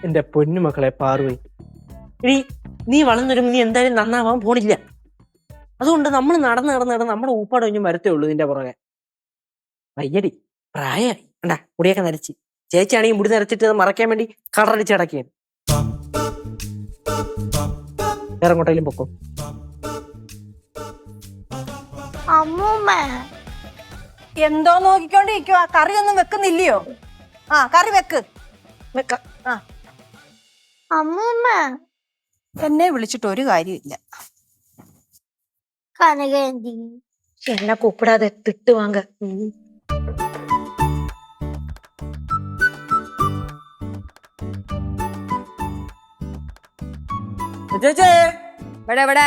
എന്റെ പൊന്നുമക്കളെ പാറുവേ, ഇനി നീ വളർന്നൊരുമ്പോ നീ എന്തായാലും നന്നാവാൻ പോണില്ല. അതുകൊണ്ട് നമ്മൾ നടന്ന് നമ്മുടെ ഊപ്പാട് കഴിഞ്ഞ് വരത്തേ ഉള്ളൂ നിന്റെ പുറകെ. വയ്യടി, പ്രായമായി കണ്ടാ, മുടിയൊക്കെ നരച്ച്. ചേച്ചിയാണെങ്കിൽ മുടി നരച്ചിട്ട് അത് മറയ്ക്കാൻ വേണ്ടി കളറടിച്ച് കിടക്കുകയാണ്. വേറെ എങ്ങോട്ടെങ്കിലും പൊക്കോ. എന്തോ നോക്കിക്കൊണ്ടിരിക്കുവാ? കറി ഒന്നും വെക്കുന്നില്ലയോ? ആ കറി വെക്ക്. അമ്മൂമ്മ എന്നെ വിളിച്ചിട്ട് ഒരു കാര്യമില്ല. കനകേന്തി എന്നെ കൂപ്പിടാതെ തിട്ട് വാങ്ങ. ചേച്ചേ ഇവിടെ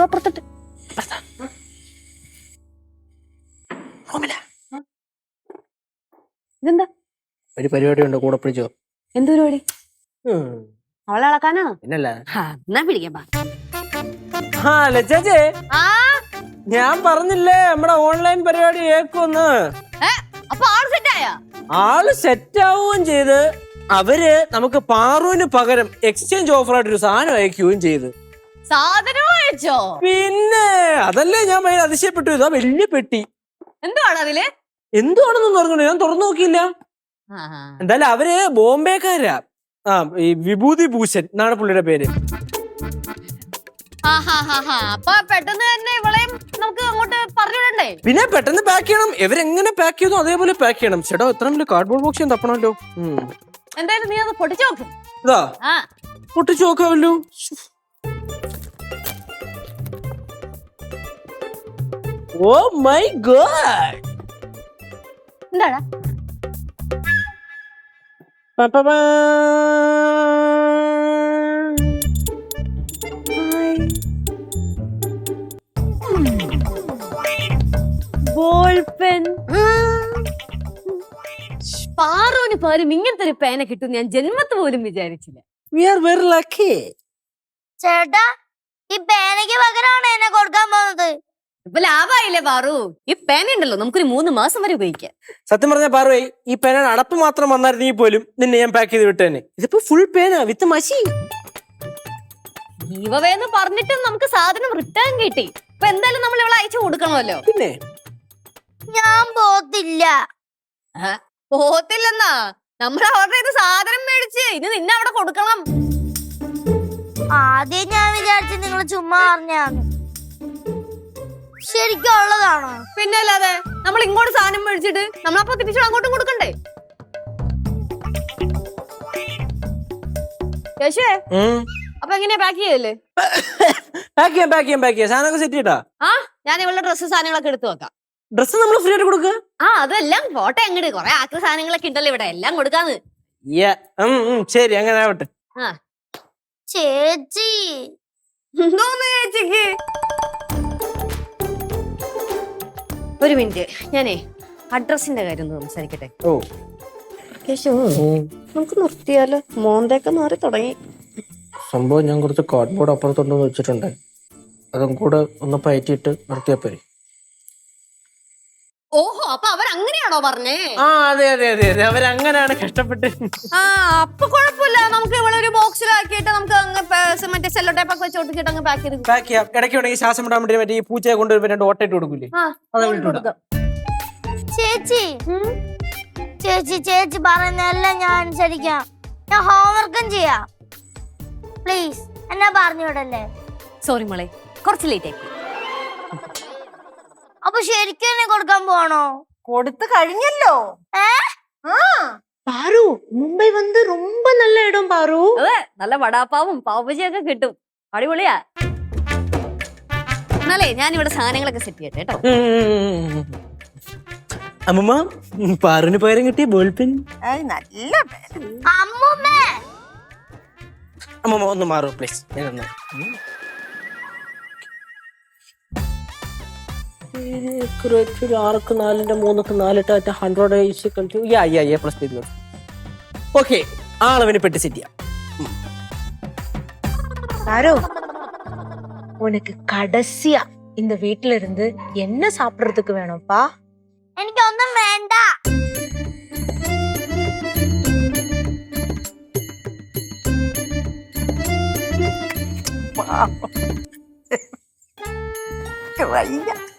അപ്പുറത്തിട്ട് ഇതെന്താ ഒരു പരിപാടി ഉണ്ട്, കൂടെ പിടിച്ചോ. എന്ത് പരിപാടി? അവളെ അളക്കാനാണോ? പിന്നല്ല. എന്നാ പിടിക്കാം. ചേച്ചേ, ഞാൻ പറഞ്ഞില്ലേ നമ്മുടെ ഓൺലൈൻ പരിപാടി കേൾക്കുമെന്ന്. ആള് സെറ്റ് ആവുകയും ചെയ്ത് അവര് നമുക്ക് പാറുവിന് പകരം എക്സ്ചേഞ്ച് ഓഫർ ആയിട്ട് ഒരു സാധനം അയക്കുകയും ചെയ്ത്. സാധനം അയച്ചോ? പിന്നെ അതല്ലേ ഞാൻ ഭയങ്കര അതിശയപ്പെട്ടു. ഇതാ വലിയ പെട്ടി. എന്തുവാണ് അതില്? എന്തുവാണെന്നൊന്നും പറഞ്ഞോളൂ, ഞാൻ തുറന്നു നോക്കിയില്ല. എന്തായാലും അവര് ബോംബെക്കാരാ. ഈ വിഭൂതി ഭൂഷൺ എന്നാണ് പുള്ളിയുടെ പേര്. അപ്പൊ പെട്ടെന്ന് തന്നെ ഇവളെയും നമുക്ക് അങ്ങോട്ട് പറഞ്ഞിടണ്ടേ? പിന്നെ പെട്ടെന്ന് പാക്ക് ചെയ്യണം. ഇവരെങ്ങനെ പാക്ക് ചെയ്തു അതേപോലെ പാക്ക് ചെയ്യണം. ചേട്ടാ എത്ര വലിയ കാർഡ്ബോർഡ് ബോക്സ് തപ്പണല്ലോ. എന്തായാലും നീ അത് പൊട്ടിച്ചു നോക്ക്. ഇതാ പൊട്ടിച്ചു നോക്കാമല്ലോ. ഓ മൈ ഗോഡ്, എന്താടാ? Ball pen. പാറുവിന് പകരം ഇങ്ങനത്തെ ഒരു പേന കിട്ടും ഞാൻ ജന്മത്ത് പോലും വിചാരിച്ചില്ല. We are very lucky. ചേട്ടാ, ഈ പേനയ്ക്ക് പകരമാണ് എന്നെ കൊടുക്കാൻ പോകുന്നത്. ഇപ്പൊ ലാഭായില്ലേ പാറു? ഈ പേന ഉണ്ടല്ലോ നമുക്കൊരു 3 മാസം വരെ ഉപയോഗിക്കാം. സത്യം പറഞ്ഞ പാറുവേ, ഈ പേന അടപ്പ് മാത്രം വന്നായിരുന്നെങ്കിൽ പോലും നിന്നെ ഞാൻ പാക്ക് ചെയ്ത് വിട്ടേനെ. ഇതിപ്പോ ഫുൾ പേന വിത്ത് മഷി. ജീവവേന്ന് പറഞ്ഞിട്ടും നമുക്ക് സാധനം റിട്ടേൺ കിട്ടി. ഇപ്പൊ എന്തായാലും നമ്മൾ ഇവിടെ അയച്ചു കൊടുക്കണമല്ലോ. പിന്നെ ഞാൻ പോത്തില്ല. പോത്തില്ലെന്നാ? നമ്മൾ ഓർഡർ ചെയ്ത സാധനം മേടിച്ച് ഇനി നിന്നെ അവിടെ കൊടുക്കണം. ആദ്യം ഞാൻ വിചാരിച്ചു നിങ്ങൾ ചുമ്മാ പറഞ്ഞാണ്. ശരിക്കും ഉള്ളതാണോ? പിന്നെ അല്ലാതെ നമ്മൾ ഇങ്ങോട്ട് സാധനം മേടിച്ചിട്ട് നമ്മളപ്പോ തിരിച്ചു അങ്ങോട്ടും കൊടുക്കണ്ടേ? യേശുവേ, അപ്പൊ എങ്ങനെയാ പാക്ക് ചെയ്യല്ലേ? പാക്ക് ചെയ്യാം. സാധനമൊക്കെ സെറ്റ് ചെയ്യട്ടാ. ഞാൻ ഇവളുടെ ഡ്രസ്സ് സാധനങ്ങളൊക്കെ എടുത്തു വെക്കാം. ഡ്രസ്സ് നമ്മൾ ഫ്രീ ആയിട്ട് കൊടുക്കുക. അതെല്ലാം ഫോട്ടോ എങ്ങോട്ട് കൊറേ ആക്രി സാധനങ്ങളൊക്കെ ഉണ്ടല്ലോ ഇവിടെ, എല്ലാം കൊടുക്കാന്ന്. ശരി, അങ്ങനെ ആവട്ടെ. ചേച്ചി എന്തോന്ന് ചേച്ചിക്ക്? ഒരു മിനിറ്റ്, ഞാനേ അഡ്രസ്സിന്റെ കാര്യം ഒന്ന് സംസാരിക്കട്ടെ. നമുക്ക് നിർത്തിയാലോ? മോന്തയൊക്കെ മാറി തുടങ്ങി. സംഭവം ഞാൻ കുറച്ച് കാർഡ്ബോർഡ് അപ്പുറത്തുണ്ടെന്ന് വെച്ചിട്ടുണ്ട്. അതും കൂടെ ഒന്ന് പയറ്റിട്ട് നിർത്തിയാ പോരെ. ഓഹോ, അപ്പൊ അവരങ്ങനെയാണോ പറഞ്ഞേ? അതെ അവരങ്ങനെയാണ് കഷ്ടപ്പെട്ട്. അപ്പൊ കുഴപ്പമില്ല, നമുക്ക് ഇവിടെ ഒരു ബോക്സിലാക്കിയിട്ട് നമുക്ക് അങ്ങ് മറ്റേ സെല്ലോ ടേപ്പ് ഒക്കെ വെച്ച് ഒട്ടിച്ചിട്ട് അങ്ങ് പാക്ക് ചെയ്യാം. ഇടയ്ക്ക് വേണമെങ്കിൽ ശ്വാസം ഇടാൻ വേണ്ടി മറ്റേ ഈ പൂച്ചയെ കൊണ്ട് 2 ഓട്ടയിട്ട് കൊടുക്കൂലേ, ചേച്ചി പറയുന്നതെല്ലാം ഞാൻ അനുസരിക്കാം. ഞാൻ ഹോംവർക്കും ചെയ്യാം. പ്ലീസ് എന്നെ പറഞ്ഞു വിടല്ലേ. സോറി മോളെ, കുറച്ച് ലേറ്റ് ആയി. അപ്പൊ ശരിക്കും എന്നെ കൊടുക്കാൻ പോവാണോ? കൊടുത്തു കഴിഞ്ഞല്ലോ. പാറു, മുംബൈ വന്ന് ரொம்ப നല്ല ഇടം പാറു. അതെ, നല്ല വടാപ്പാവും പാവബജിയൊക്കെ കിട്ടും. അടിപൊളിയാ. എന്നാലേ ഞാൻ ഇവിടെ സാധനങ്ങളൊക്കെ സെറ്റ് ചെയ്യട്ടെ കേട്ടോ. അമ്മമ്മ, പാറുവിന് പകരം കിട്ടിയ ബോൾ പെൻ. നല്ല അമ്മമ്മ ഒന്ന് മാറൂ പ്ലീസ്. ഓക്കെ, ആളവിന് പെട്ടി സെറ്റ് ചെയ്യാം. പാറു, உனக்கு கடைசியா இந்த வீட்ல இருந்து என்ன சாப்பிடுறதுக்கு வேணும்ப்பா? എനിക്കൊന്നും വേണ്ട. വയ്യ.